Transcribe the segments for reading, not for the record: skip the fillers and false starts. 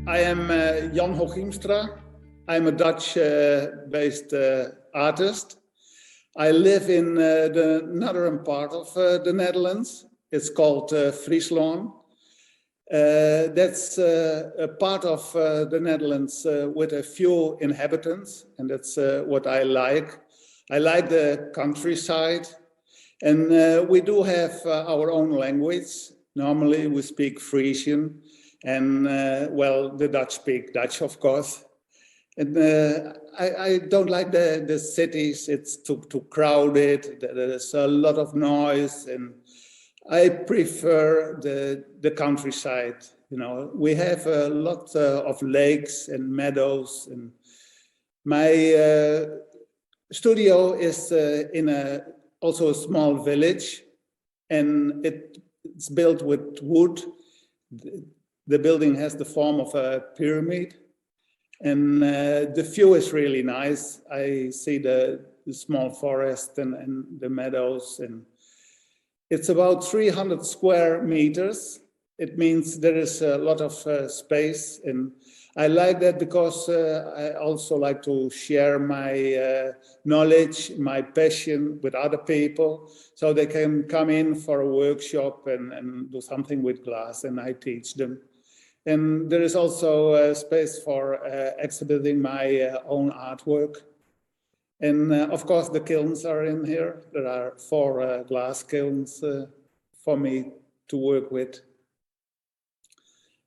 I am Jan Hooghiemstra. I'm a Dutch-based artist. I live in the northern part of the Netherlands. It's called Friesland. That's a part of the Netherlands with a few inhabitants, and that's what I like. I like the countryside, and we do have our own language. Normally we speak Frisian, and well, the Dutch speak Dutch, of course. And I don't like the cities. It's too crowded. There's a lot of noise, and I prefer the countryside. You know, we have a lot of lakes and meadows, and my studio is in also a small village, and it's built with wood. The building has the form of a pyramid, and the view is really nice. I see the small forest and the meadows, and it's about 300 square meters. It means there is a lot of space, and I like that because I also like to share my knowledge, my passion with other people, so they can come in for a workshop and do something with glass, and I teach them. And there is also a space for exhibiting my own artwork. And of course, the kilns are in here. There are 4 glass kilns for me to work with.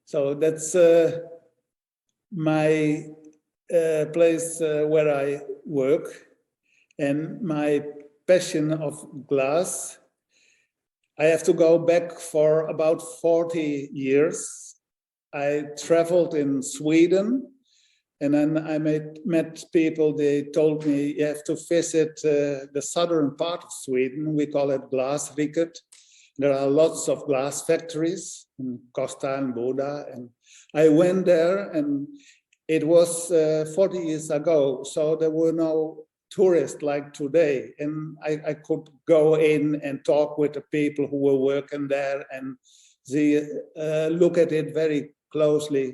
So that's my place where I work. And my passion of glass, I have to go back for about 40 years. I traveled in Sweden, and then I met people. They told me you have to visit the southern part of Sweden. We call it Glasriket. There are lots of glass factories in Costa and Boda, and I went there, and it was 40 years ago, so there were no tourists like today, and I could go in and talk with the people who were working there and look at it very closely.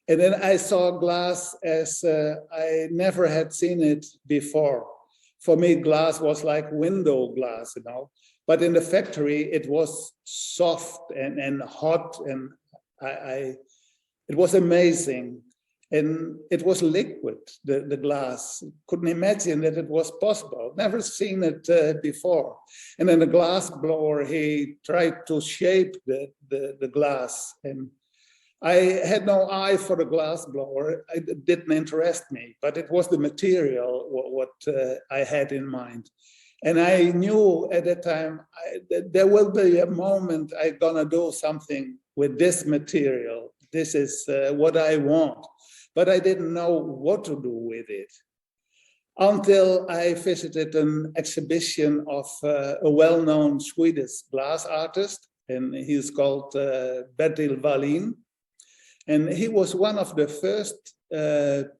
And then I saw glass as I never had seen it before. For me, glass was like window glass, you know. But in the factory, it was soft and hot, and it was amazing. And it was liquid, the glass. Couldn't imagine that it was possible. Never seen it before. And then the glass blower, he tried to shape the glass. And I had no eye for the glass blower. It didn't interest me, but it was the material what I had in mind. And I knew at that time, there will be a moment I'm gonna do something with this material. This is what I want, but I didn't know what to do with it. Until I visited an exhibition of a well-known Swedish glass artist, and he's called Bertil Vallien. And he was one of the first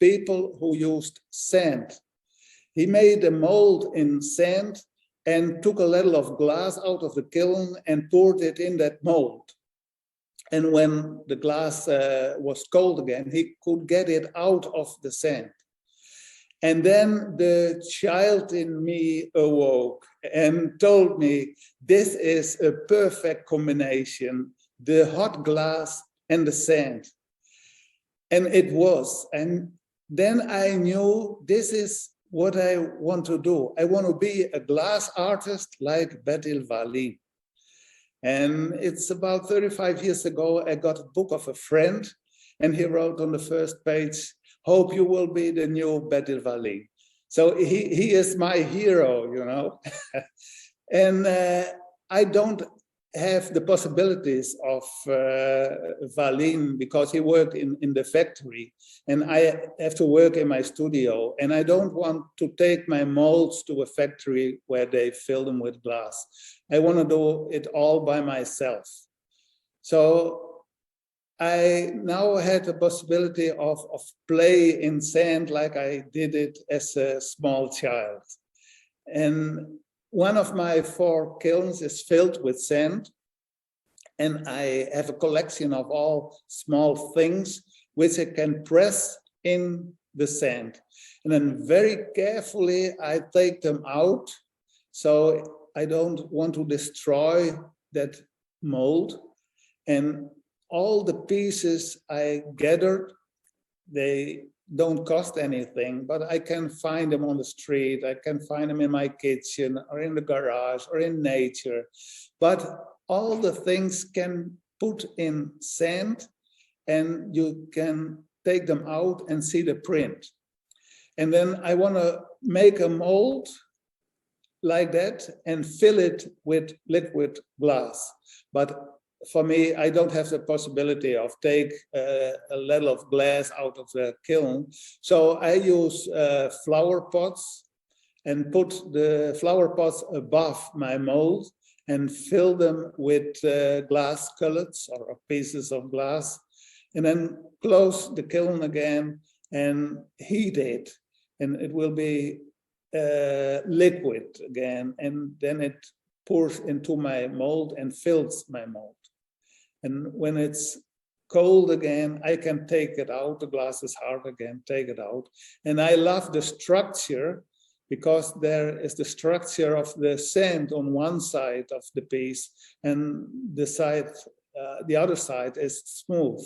people who used sand. He made a mold in sand and took a little of glass out of the kiln and poured it in that mold. And when the glass was cold again, he could get it out of the sand. And then the child in me awoke and told me, this is a perfect combination, the hot glass and the sand. And it was. And then I knew this is what I want to do. I want to be a glass artist like Bertil Vallien. And it's about 35 years ago, I got a book of a friend, and he wrote on the first page, hope you will be the new Bertil Vallien. So he is my hero, you know. And I don't have the possibilities of Vallien because he worked in the factory, and I have to work in my studio, and I don't want to take my molds to a factory where they fill them with glass. I want to do it all by myself. So I now had the possibility of play in sand like I did it as a small child. And one of my 4 kilns is filled with sand, and I have a collection of all small things which I can press in the sand. And then very carefully I take them out. So I don't want to destroy that mold. And all the pieces I gathered, they don't cost anything, but I can find them on the street. I can find them in my kitchen or in the garage or in nature. But all the things can put in sand and you can take them out and see the print. And then I want to make a mold like that and fill it with liquid glass. But for me, I don't have the possibility of take a ladle of glass out of the kiln. So I use flower pots and put the flower pots above my mold and fill them with glass cullets or pieces of glass, and then close the kiln again and heat it. And it will be liquid again. And then it pours into my mold and fills my mold. And when it's cold again, I can take it out. The glass is hard again, take it out. And I love the structure because there is the structure of the sand on one side of the piece and the other side is smooth.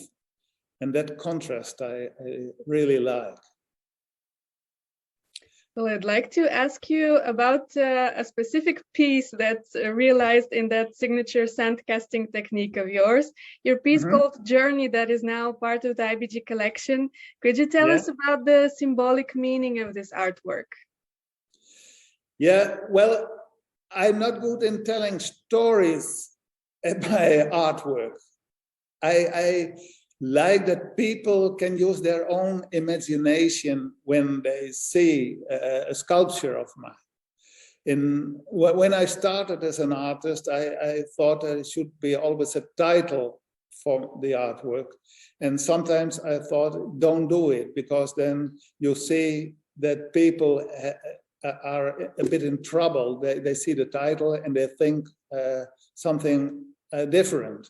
And that contrast I really like. Well, I'd like to ask you about a specific piece that's realized in that signature sandcasting technique of yours. Your piece called Journey, that is now part of the IBG collection. Could you tell us about the symbolic meaning of this artwork? Yeah, well, I'm not good in telling stories at my artwork. I like that people can use their own imagination when they see a sculpture of mine. When I started as an artist, I thought there should be always a title for the artwork. And sometimes I thought, don't do it, because then you see that people are a bit in trouble. They see the title and they think something different.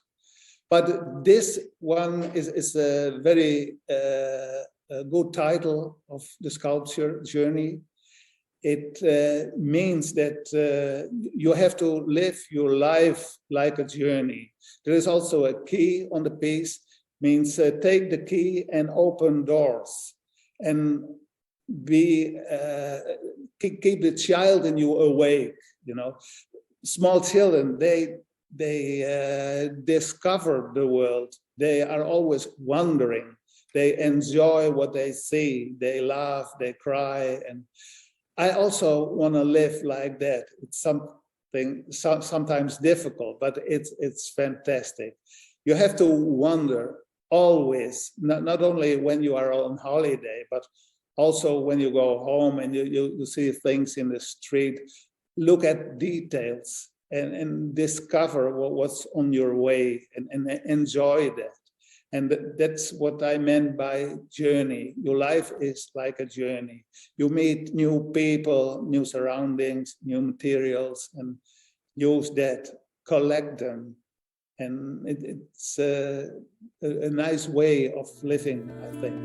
But this one is a very good title of the sculpture, Journey. It means that you have to live your life like a journey. There is also a key on the piece, means take the key and open doors. And keep the child in you awake, you know. Small children, they discover the world. They are always wondering. They enjoy what they see. They laugh, they cry. And I also want to live like that. It's sometimes difficult, but it's fantastic. You have to wonder always, not only when you are on holiday, but also when you go home and you see things in the street. Look at details and discover what's on your way and enjoy that. And that's what I meant by journey. Your life is like a journey. You meet new people, new surroundings, new materials, and use that, collect them. And it's a nice way of living, I think.